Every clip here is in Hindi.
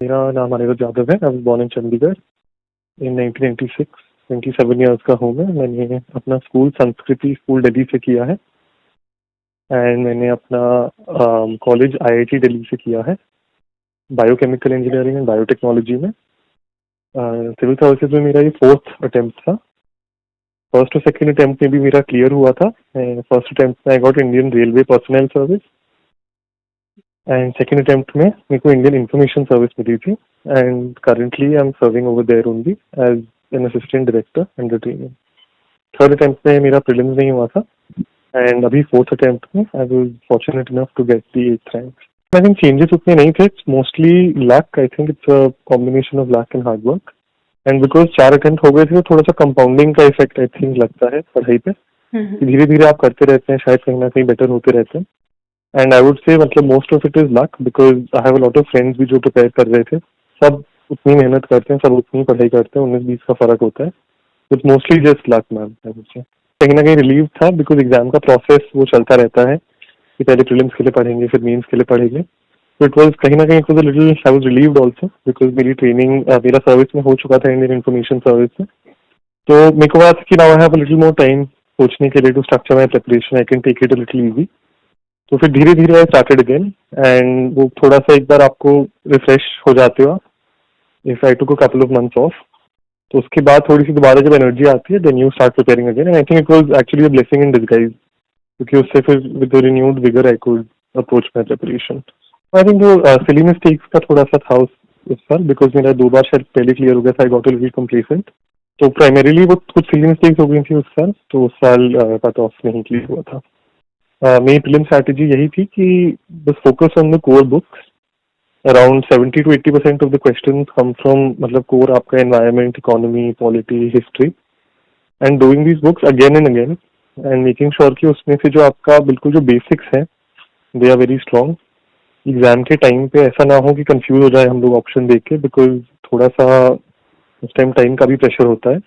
मेरा नाम अनिरुद्ध यादव है। I was born in Chandigarh in 1996। 27 years का हूँ मैं। मैंने अपना स्कूल संस्कृति स्कूल दिल्ली से किया है एंड मैंने अपना कॉलेज आईआईटी दिल्ली से किया है बायोकेमिकल इंजीनियरिंग एंड बायोटेक्नोलॉजी में। सिविल सर्विसेज में मेरा ये 4th अटेम्प्ट था। फर्स्ट और सेकंड अटेम्प्ट में भी मेरा क्लियर हुआ था। फर्स्ट अटेम्प्ट में I got Indian railway personnel service and second attempt में मेरे को इंडियन इंफॉर्मेशन सर्विस मिली थी and currently I am serving over there only as an assistant director under training. Third attempt में मेरा प्रीलिम्स नहीं हुआ था एंड अभी फोर्थ अटेम्प्ट में I was fortunate enough to get the 8th rank. I think changes उतने नहीं थे, mostly luck. I think it's a combination of luck and hard work and because 4 attempt हो गए थे तो थोड़ा सा कंपाउंडिंग का इफेक्ट आई थिंक लगता है पढ़ाई पे। धीरे धीरे आप करते रहते हैं, शायद कहीं ना कहीं बेटर होते रहते हैं। एंड आई वुड से मतलब most of it is luck because I have a lot of friends भी जो प्रिपेयर कर रहे थे। सब उतनी मेहनत करते हैं, सब उतनी पढ़ाई करते हैं, 19-20 का फर्क होता है। It's mostly just luck ma'am. I would से कहीं ना कहीं रिलीव था बिकॉज एग्जाम का प्रोसेस वो चलता रहता है कि पहले प्रीलिम्स के लिए पढ़ेंगे फिर मेंस के लिए पढ़ेंगे। तो इट वाज कहीं ना कहीं it was a little I was relieved also because मेरी ट्रेनिंग मेरा सर्विस में हो चुका था इंडियन इन्फॉर्मेशन सर्विस में। तो मेरे को लगा कि now I have a little more time सोचने के लिए to structure my preparation. I can take it a little easy. तो फिर धीरे धीरे आई स्टार्टेड अगेन एंड वो थोड़ा सा एक बार आपको रिफ्रेश हो जाते हो if I took a couple of months of. तो उसके बाद थोड़ी सी दोबारा जब एनर्जी आती है then you start preparing again and I think it was actually a blessing in disguise क्योंकि उससे फिर with the renewed vigour I could approach my preparation. I think वो सिली मिस्टेक्स का थोड़ा सा था उस साल बिकॉज मेरा 2 बार शायद पहले क्लियर हो गया था। I got a little complacent. तो प्राइमरीली वो कुछ सिली मिस्टेक्स हो गई थी उस साल, तो उस साल कट ऑफ नहीं क्लियर हुआ था। मेरी प्रीलिम स्ट्रैटेजी यही थी कि बस focus on the core books. Around 70 to 80% of the question come from मतलब कोर आपका environment, economy, polity, history and doing these books again and again and making sure कि उसमें से जो आपका बिल्कुल जो बेसिक्स हैं they are very strong. Exam के टाइम पे ऐसा ना हो कि कंफ्यूज हो जाए हम लोग ऑप्शन देख के बिकॉज थोड़ा सा उस टाइम का भी प्रेशर होता है।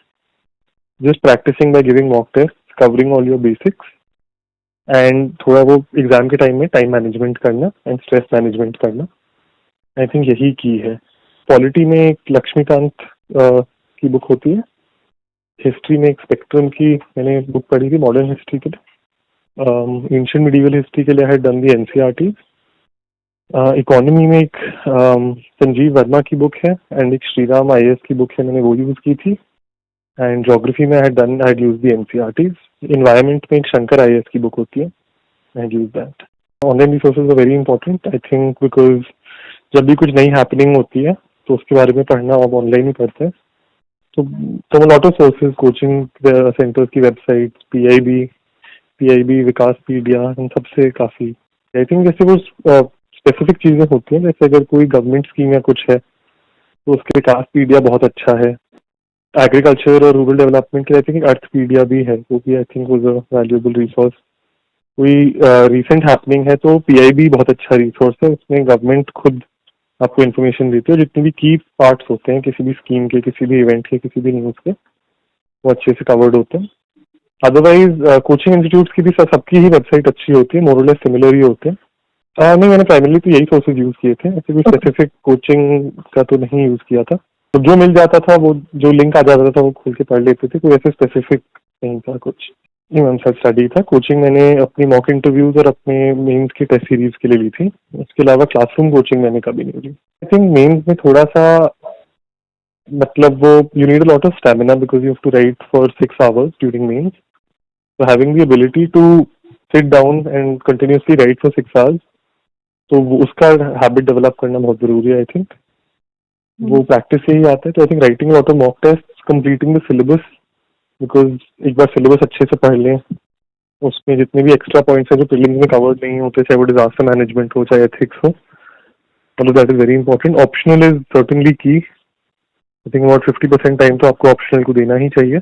Just practising by giving mock test, covering all your basics and थोड़ा वो एग्जाम के टाइम में टाइम मैनेजमेंट करना एंड स्ट्रेस मैनेजमेंट करना। आई थिंक यही की है। पॉलिटी में एक लक्ष्मीकांत की बुक होती है। हिस्ट्री में एक स्पेक्ट्रम की मैंने बुक पढ़ी थी मॉडर्न हिस्ट्री के लिए। एंशिएंट मिडिवल हिस्ट्री के लिए I had done the NCERT. Economy में एक संजीव वर्मा की बुक है एंड एक श्रीराम आईएएस की बुक है, मैंने वो यूज की थी। एंड ज्योग्राफी में I had used the NCERTs. Environment में एक शंकर आईएएस की बुक होती है, I had used that. Online resources are very important I think because जब भी कुछ नई हैपनिंग होती है तो उसके बारे में पढ़ना अब ऑनलाइन ही पढ़ते हैं। तो lot of sources, coaching centres की वेबसाइट, पीआईबी, विकासपीडिया, इन सबसे काफी आई थिंक जैसे वो स्पेसिफिक चीजें होती हैं। जैसे अगर कोई गवर्नमेंट स्कीम या कुछ है तो उसके विकासपीडिया बहुत अच्छा है। एग्रीकल्चर और रूरल डेवलपमेंट के लिए आई थिंक अर्थपीडिया भी है, वो भी I think was a valuable resource. कोई रिसेंट हैपनिंग है तो पीआईबी बहुत अच्छा रिसोर्स है। उसमें गवर्नमेंट खुद आपको इन्फॉर्मेशन देती है। जितने भी की पार्ट्स होते हैं किसी भी स्कीम के, किसी भी इवेंट के, किसी भी न्यूज के, वो अच्छे से कवर्ड होते हैं। अदरवाइज कोचिंग इंस्टीट्यूट्स की भी सबकी ही वेबसाइट अच्छी होती है, मोरलेस सिमिलर ही होते हैं। नहीं, मैंने प्राइमरली तो यही सोर्सेज यूज किए थे। ऐसे कोई स्पेसिफिक कोचिंग का तो नहीं यूज किया था। तो जो मिल जाता था, वो जो लिंक आ जाता था वो खोल के पढ़ लेते थे। कोई ऐसे स्पेसिफिक नहीं था कुछ। नहीं मैम, सेल्फ स्टडी था। कोचिंग मैंने अपनी मॉक इंटरव्यूज और अपने मेंस की टेस्ट सीरीज के लिए ली थी। उसके अलावा क्लासरूम कोचिंग मैंने कभी नहीं ली। आई थिंक मेंस में थोड़ा सा मतलब वो you need a lot of stamina because you have to write for 6 hours during mains. So having the ability to sit down and continuously write for 6 hours, तो उसका हैबिट डेवलप करना बहुत जरूरी है। आई थिंक वो प्रैक्टिस से ही आता है। तो I think writing lot of mock test, completing the syllabus because एक बार सिलेबस अच्छे से पढ़ लें, उसमें जितने भी एक्स्ट्रा पॉइंट्स हैं जो प्रीलिम्स में कवर्ड नहीं होते, चाहे वो डिजास्टर मैनेजमेंट हो, चाहे एथिक्स हो, मतलब that is very important. Optional is certainly key. I think about 50% time तो आपको ऑप्शनल को देना ही चाहिए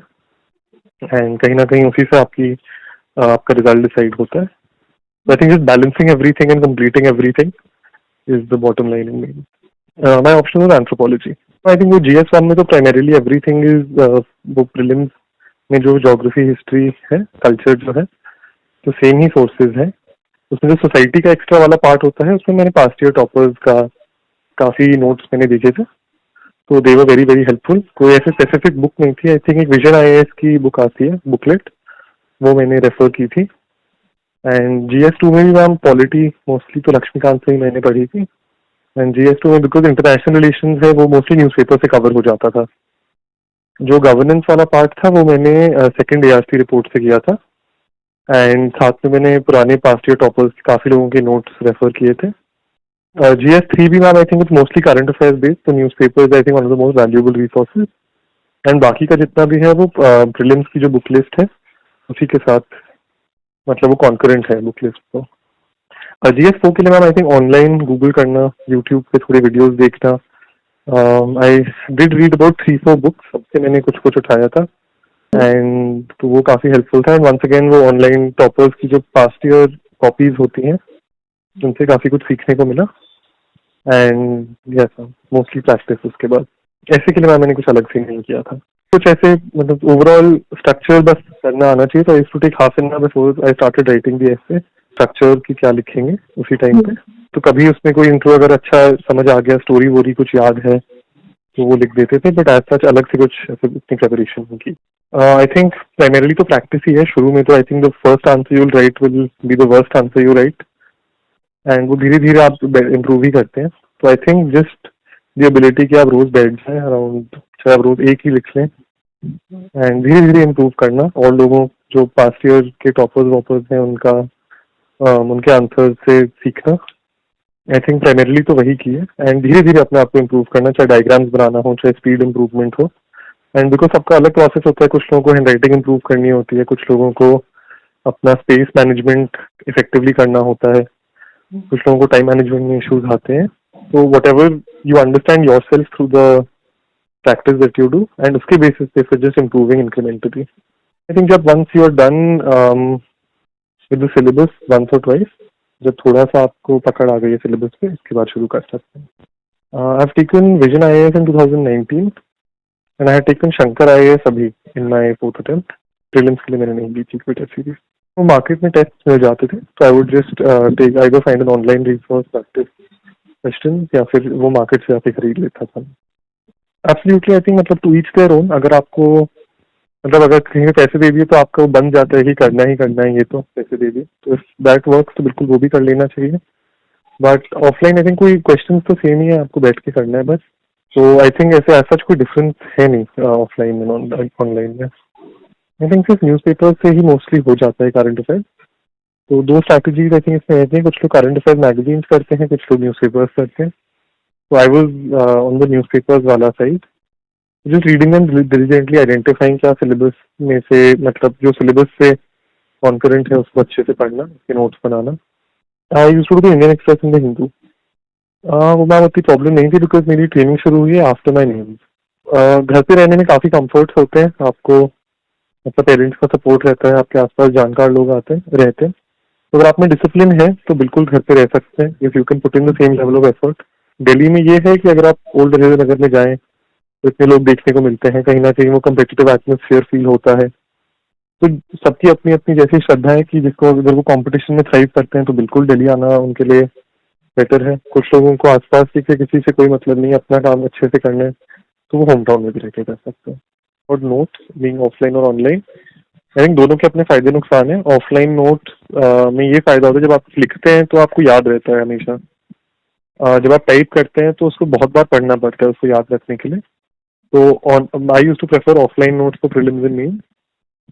एंड कहीं ना कहीं उसी से आपका रिजल्ट डिसाइड होता है। So I think just balancing everything and completing everything is the bottom line in me. My option was anthropology. I think वो GS1 में तो primarily everything is वो prelims में जो geography, history है, culture जो है, तो same ही sources है। उसमें जो सोसाइटी का एक्स्ट्रा वाला पार्ट होता है उसमें मैंने पास्ट ईयर टॉपर्स का काफ़ी नोट्स मैंने देखे थे, तो दे वर वेरी वेरी हेल्पफुल। कोई ऐसे स्पेसिफिक बुक नहीं थी। आई थिंक एक विजन आईएएस की बुक आती है, बुकलेट, वो मैंने रेफर की थी। एंड GS2 में भी मैम पॉलिटी मोस्टली तो लक्ष्मीकांत से ही मैंने पढ़ी थी। एंड GS2 में बिकॉज इंटरनेशनल रिलेशंस है, वो मोस्टली न्यूज़पेपर से कवर हो जाता था। जो गवर्नेंस वाला पार्ट था वो मैंने सेकंड ARC रिपोर्ट से किया था। एंड साथ में मैंने पुराने पास्ट ईयर टॉपर्स काफ़ी लोगों के नोट्स रेफर किए थे। GS3 भी ma'am I think it's mostly current affairs based, तो newspapers I think one of the most valuable resources. And बाकी का जितना भी है वो प्रीलिम्स की जो बुक लिस्ट है उसी के साथ, मतलब वो कॉन्करेंट है बुक लिस्ट। तो GS4 के लिए ma'am I think online Google करना, यूट्यूब पे थोड़े वीडियोस देखना। I did read about 3-4 books, सबसे मैंने कुछ कुछ उठाया था एंड तो वो काफ़ी हेल्पफुल था। एंड वंस अगेन वो ऑनलाइन टॉपर्स की जो पास्ट ईयर कॉपीज होती हैं उनसे काफ़ी कुछ सीखने को मिला। एंड यस मोस्टली प्रैक्टिस उसके बाद। ऐसे के लिए मैंने कुछ अलग से नहीं किया था। कुछ ऐसे मतलब ओवरऑल स्ट्रक्चर बस करना आना चाहिए। तो I to take half an hour before I started writing the essay structure की क्या लिखेंगे उसी टाइम पे। तो कभी उसमें कोई इंट्रो अगर अच्छा समझ आ गया, स्टोरी वोरी कुछ याद है तो वो लिख देते थे, बट एज सच अलग से कुछ ऐसे इतनी प्रेपरेशन नहीं की। आई थिंक प्राइमरीली तो प्रैक्टिस ही है शुरू में। तो I think the first answer you will write will be the worst answer you right, and वो धीरे धीरे आप इम्प्रूव ही करते हैं। तो I think just the ability कि आप रोज बैठ जाए अराउंड, चाहे आप रोज एक ही लिख लें एंड धीरे धीरे इम्प्रूव करना। और लोगों जो पास्ट ईयर के टॉपर्स वॉपर्स हैं उनका उनके आंसर से सीखना, आई थिंक प्राइमरीली तो वही की है। एंड धीरे धीरे अपने आप को इम्प्रूव करना, चाहे डायग्राम्स बनाना हो, चाहे स्पीड इम्प्रूवमेंट हो। एंड बिकॉज सबका अलग प्रोसेस होता है, कुछ लोगों को हैंड राइटिंग इम्प्रूव करनी होती है, कुछ लोगों को अपना स्पेस मैनेजमेंट इफेक्टिवली करना होता है, कुछ लोगों को टाइम मैनेजमेंट में इश्यूज आते हैं। तो whatever you understand yourself through the practice that you do, and उसके बेसिस पे फिर just improving incrementally. I think जब once you are done with the syllabus once or twice, जब थोड़ा सा आपको पकड़ आ गई है सिलेबस पे, इसके बाद शुरू कर सकते हैं। I have taken vision IAS in 2019 and I had taken Shankar IAS अभी in my 4th attempt। Prelims के लिए मैंने नहीं ली थी कोई टेस्ट सीरीज। वो मार्केट में टेस्ट मिल जाते थे, तो I would just take either find an online resource practice question, या फिर वो मार्केट से आके खरीद लेता था। एब्सोल्युटली आई थिंक मतलब टू ईच देयर ओन। अगर आपको मतलब अगर कहीं पे पैसे दे दिए तो आपका वो बन जाता है कि करना ही करना है, ये तो पैसे दे दिए तो इफ दैट वर्क्स तो बिल्कुल वो भी कर लेना चाहिए। बट ऑफलाइन आई थिंक कोई क्वेश्चन तो सेम ही है, आपको बैठ के करना है बस। तो आई थिंक ऐसे सच कोई डिफरेंस है नहीं ऑफलाइन में ऑनलाइन में। आई थिंक सिर्फ न्यूज़पेपर से ही मोस्टली हो जाता है करंट अफेयर। तो दो स्ट्रैटेजीज आई थिंक इसमें रहती है, कुछ लोग करंट अफेयर मैगजीन्स करते हैं, कुछ लोग न्यूज़पेपर्स करते हैं। तो I was on the newspapers वाला side, just reading and diligently identifying क्या सिलेबस में से, मतलब जो सिलेबस से कॉन्करेंट है उसको अच्छे से पढ़ना, उसके नोट्स बनाना। I used to do Indian Express in the Hindu. वो मैम उतनी प्रॉब्लम नहीं थी बिकॉज मेरी ट्रेनिंग शुरू हुई है आफ्टर माई नेम्स। घर पे रहने में काफ़ी कम्फर्ट्स होते हैं आपको, मतलब पेरेंट्स का सपोर्ट रहता है, आपके आसपास जानकार लोग आते हैं रहते हैं। तो अगर आप में डिसिप्लिन है तो बिल्कुल घर पे रह सकते हैं if you can put in the same level of effort. Delhi में ये है कि अगर आप ओल्ड नगर में जाएं तो इतने लोग देखने को मिलते हैं, कहीं ना कहीं वो कम्पिटिटिव एटमोसफियर फील होता है। तो सबकी अपनी अपनी जैसी श्रद्धा है कि जिसको अगर वो कंपटीशन में थ्राइव करते हैं तो बिल्कुल दिल्ली आना उनके लिए बेटर है। कुछ लोगों को आसपास के किसी से कोई मतलब नहीं, अपना काम अच्छे से करना है, तो वो होम टाउन में भी रह के कर सकते हैं। और नोट्स बीइंग ऑफलाइन और ऑनलाइन, आई थिंक दोनों के अपने फायदे नुकसान है। ऑफलाइन नोट में ये फायदा होता है, जब आप लिखते हैं तो आपको याद रहता है हमेशा। जब आप टाइप करते हैं तो उसको बहुत बार पढ़ना पड़ता है उसको याद रखने के लिए। तो I use to prefer offline notes for prelims and mains.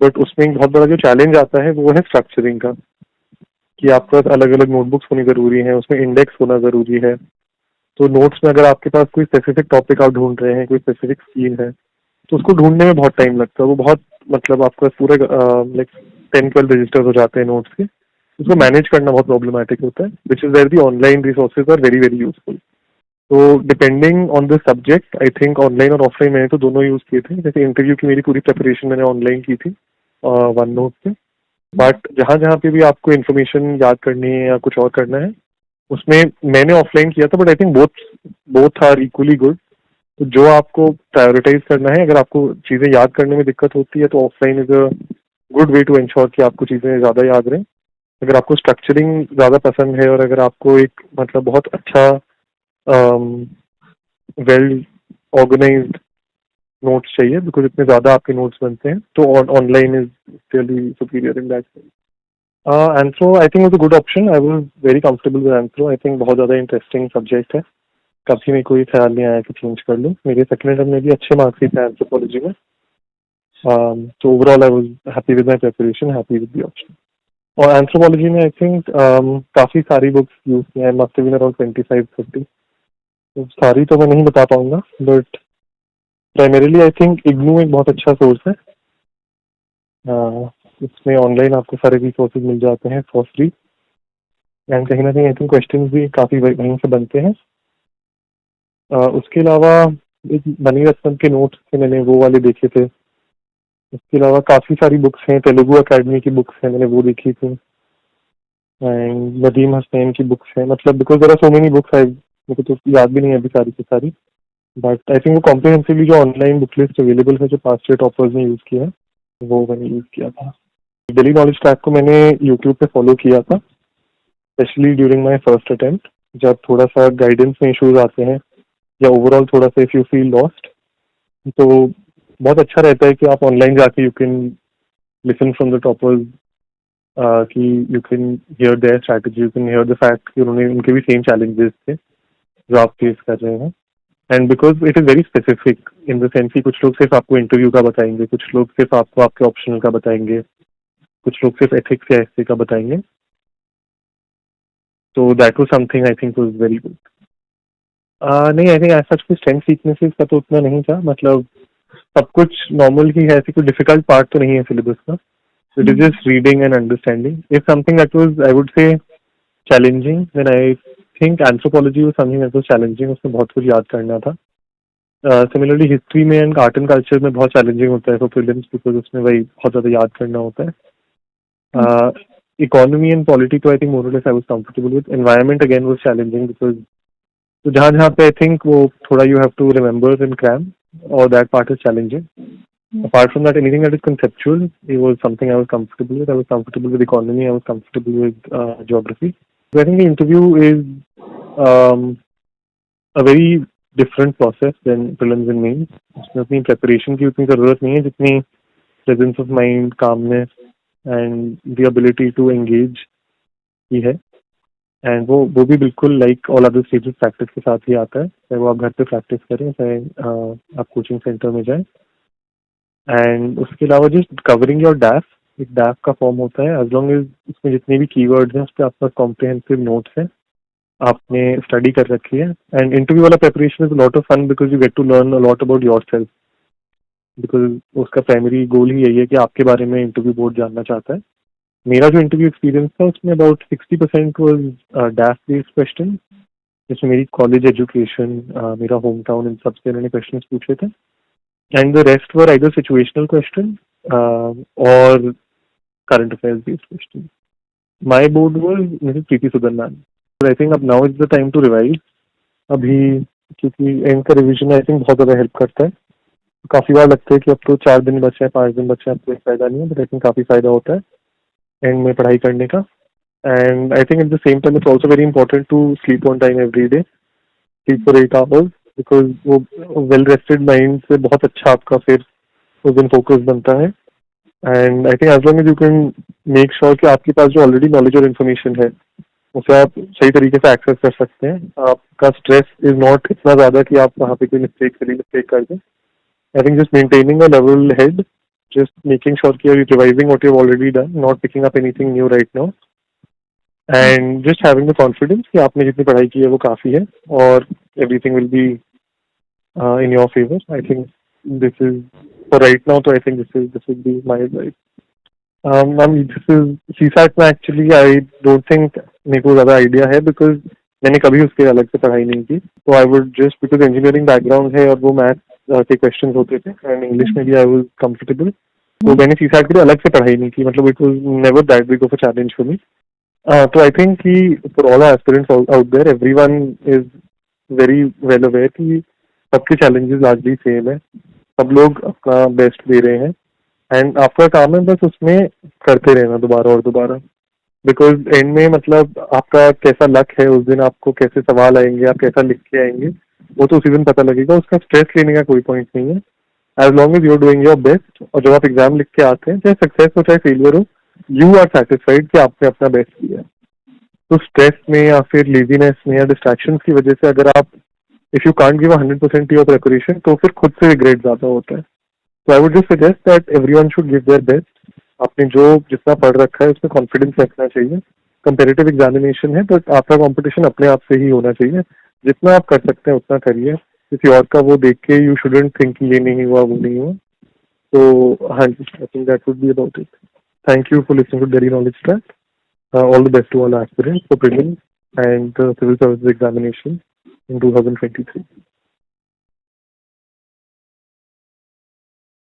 But उसमें एक बहुत बड़ा जो चैलेंज आता है वो है स्ट्रक्चरिंग का, कि आपके पास अलग अलग नोटबुक्स होनी जरूरी है, उसमें इंडेक्स होना जरूरी है। तो नोट्स में अगर आपके पास कोई स्पेसिफिक टॉपिक आप ढूंढ रहे हैं, कोई स्पेसिफिक स्कीम है, तो उसको ढूंढने में बहुत टाइम लगता है। वो बहुत मतलब आपका पूरे लाइक 10-12 रजिस्टर्स हो जाते हैं नोट्स के, उसको मैनेज करना बहुत प्रॉब्लमेटिक होता है, which is where the online resources are very very useful. तो depending on the subject I think online और ऑफलाइन मैंने तो दोनों यूज किए थे। जैसे इंटरव्यू की मेरी पूरी प्रिपरेशन मैंने ऑनलाइन की थी वन नोट से। बट जहाँ जहाँ पे भी आपको इन्फॉर्मेशन याद करनी है या कुछ और करना है उसमें मैंने ऑफलाइन किया था। But I think both are equally good. तो जो आपको प्रायोरिटाइज करना है, अगर आपको चीज़ें याद करने में दिक्कत होती है तो offline is a good way to ensure कि आपको चीज़ें ज़्यादा याद रहें। अगर आपको स्ट्रक्चरिंग ज़्यादा पसंद है और अगर आपको एक मतलब बहुत अच्छा वेल ऑर्गेनाइज्ड नोट्स चाहिए, बिकॉज इतने ज़्यादा आपके नोट्स बनते हैं, तो online is really superior in that sense. Anthro I think was a good option. I was very comfortable with anthro. I think बहुत ज़्यादा इंटरेस्टिंग सब्जेक्ट है. कभी मेरे कोई ख्याल नहीं आया कि चेंज कर लूँ. मेरे सेकेंड टर्म में भी अच्छे मार्क्स ही थे एंथ्रोपोलॉजी में. So overall, I was happy with my preparation, happy with the option. और एंथ्रोपोलॉजी में आई थिंक काफ़ी सारी बुक्स यूज की हैं. Must have been around 25-30. तो सारी तो मैं नहीं बता पाऊंगा, but primarily I think IGNOU एक बहुत अच्छा सोर्स है. इसमें ऑनलाइन आपको सारे रिसोर्सेज मिल जाते हैं फॉर फ्री. एंड कहीं ना कहीं आई थिंक क्वेश्चन भी काफ़ी वहीं से बनते हैं. उसके अलावा एक मणिरत्नम के नोट्स थे, मैंने वो वाले देखे थे. इसके अलावा काफ़ी सारी बुक्स हैं. तेलुगु अकेडमी की बुक्स हैं, मैंने वो देखी थी. एंड नदीम हसनैन की बुक्स हैं. मतलब because there are so many books, I मुझे तो याद भी नहीं है अभी सारी की सारी. बट आई थिंक वो कॉम्प्रिहेंसिवली जो ऑनलाइन बुक लिस्ट अवेलेबल है, जो पास्ट ईयर टॉपर्स ने यूज़ किया है, वो मैंने यूज़ किया था. डेली नॉलेज ट्रैक को मैंने यूट्यूब पे फॉलो किया था, specially during my first attempt. जब थोड़ा सा गाइडेंस में इशूज आते हैं या ओवरऑल थोड़ा सा इफ यू फील लॉस्ट, तो बहुत अच्छा रहता है कि आप ऑनलाइन जाके you can listen from the toppers, कि you can hear their strategy, you can hear the fact कि उन्होंने उनके भी सेम चैलेंजेस थे जो आप फेस कर रहे हैं. And because it is very specific in the sense कि कुछ लोग सिर्फ आपको इंटरव्यू का बताएंगे, कुछ लोग सिर्फ आपको आपके ऑप्शनल का बताएंगे, कुछ लोग सिर्फ एथिक्स या ऐसे का बताएंगे. तो that was something I think was very good. नहीं, आई थिंक ऐसा कुछ स्ट्रेंथ वीकनेसेस का तो उतना नहीं था. मतलब सब कुछ नॉर्मल ही है, ऐसी कोई डिफिकल्ट पार्ट तो नहीं है सिलेबस का. It is just reading and understanding. If something that was I would say challenging, then I think anthropology was something that was challenging. उसमें बहुत कुछ याद करना था. सिमिलरली हिस्ट्री में एंड आर्ट एंड कल्चर में बहुत चैलेंजिंग होता है फॉर प्रीलिम्स, बिकॉज उसमें वही बहुत ज़्यादा याद करना होता है. इकोनॉमी एंड पॉलिटी तो आई थिंक मोर और less I was comfortable with. Environment again was challenging, because तो जहाँ जहाँ पे आई थिंक वो थोड़ा you have to remember and cram, और that part is challenging. Apart from that, anything that is conceptual, it was something I was comfortable with. I was comfortable with economy. I was comfortable with geography. So I think the interview is um, a very different process than prelims and mains. उसमें अपनी preparation की उतनी ज़रूरत नहीं है जितनी presence of mind, calmness, and the ability to engage की है. एंड वो भी बिल्कुल like all other stages practice के साथ ही आता है. चाहे वो आप घर पे प्रैक्टिस करें, चाहे आप कोचिंग सेंटर में जाएं. एंड उसके अलावा जस्ट कवरिंग योर डैफ, एक डैफ का फॉर्म होता है. एज लॉन्ग एज उसमें जितने भी कीवर्ड्स हैं उस पर आपका कॉम्प्रिहेंसिव नोट्स है, आपने स्टडी कर रखी है. एंड इंटरव्यू वाला preparation is lot of fun, because you get to learn a lot about yourself. Because उसका प्राइमरी गोल ही यही है कि आपके बारे में इंटरव्यू बोर्ड जानना चाहता है. मेरा जो इंटरव्यू एक्सपीरियंस था उसमें about 60% was DAF based question, जिसमें मेरी कॉलेज एजुकेशन, मेरा होम टाउन, इन सब से उन्होंने क्वेश्चन पूछे थे. And the rest were either situational question और current affairs based question. My board was Mrs Preeti Sudan ma'am. I think अब now is the time to revise अभी, क्योंकि एंड का रिविजन आई थिंक बहुत ज़्यादा हेल्प करता है. काफ़ी बार लगता है कि अब तो 4 दिन बचे हैं, 5 दिन बचे हैं, अब कोई फायदा नहीं है, बट आई थिंक काफ़ी फायदा होता है एंड में पढ़ाई करने का. And I think at the same time it's also very important to sleep on time every day, sleep for 8 hours, because वो well rested mind से बहुत अच्छा आपका फिर उस दिन फोकस बनता है. And I think as long as you can make sure कि आपके पास जो ऑलरेडी नॉलेज और इन्फॉर्मेशन है उसे आप सही तरीके से एक्सेस कर सकते हैं. आपका स्ट्रेस इज नॉट इतना ज़्यादा कि आप वहाँ पे कोई मिस्टेक कर दें. I think just maintaining a level head, just making sure कि you're revising what you've already done, not picking up anything new right now, and just having the confidence कि आपने जितनी पढ़ाई की है वो काफ़ी है और everything will be in your favor. I think this is for right now, so I think this will be my advice. This is CSAT में actually I don't think मेरे को ज़्यादा आइडिया है, because मैंने कभी उसके अलग से पढ़ाई नहीं की. तो I would just, because engineering background है और वो मैथ के क्वेश्चन होते थे एंड इंग्लिश में भी आई वाज कंफर्टेबल, तो मैंने सीसैट के लिए अलग से पढ़ाई नहीं की. मतलब it was never that big of a challenge for me. तो आई थिंक कि for all aspirants out there, everyone is very well aware कि सबके चैलेंजेस लार्जली सेम है. सब लोग अपना बेस्ट दे रहे हैं एंड आपका काम है बस उसमें करते रहना दोबारा और दोबारा. बिकॉज एंड में मतलब आपका कैसा लक है, उस दिन आपको कैसे सवाल आएंगे, आप कैसा लिख के आएंगे, वो तो उसी दिन पता लगेगा। उसका स्ट्रेस लेने का कोई पॉइंट नहीं है, as long as you are doing your best. और जब आप एग्जाम लिख के आते हैं, चाहे सक्सेस हो चाहे फेलियर हो, यू आर सेटिस्फाइड कि आपने अपना बेस्ट किया। तो स्ट्रेस में या फिर लेजीनेस में या डिस्ट्रैक्शन की वजह से अगर आप if you can't give 100% your preparation, तो फिर खुद से रिग्रेट ज्यादा होता है। तो I would just suggest that everyone should give their best. आपने जो जितना पढ़ रखा है उसमें कॉन्फिडेंस रखना चाहिए। कंपेरेटिव एग्जामिनेशन है, बट आपका कंपटीशन अपने आप से ही होना चाहिए। जितना आप कर सकते हैं उतना करिए। किसी और का वो देख के यू शुडंट थिंक ये नहीं हुआ वो नहीं हुआ। तो हाँ जी, I think that would be about it. Thank you for listening to daily knowledge track. All the best to all aspirants for prelims and civil services examination in 2023.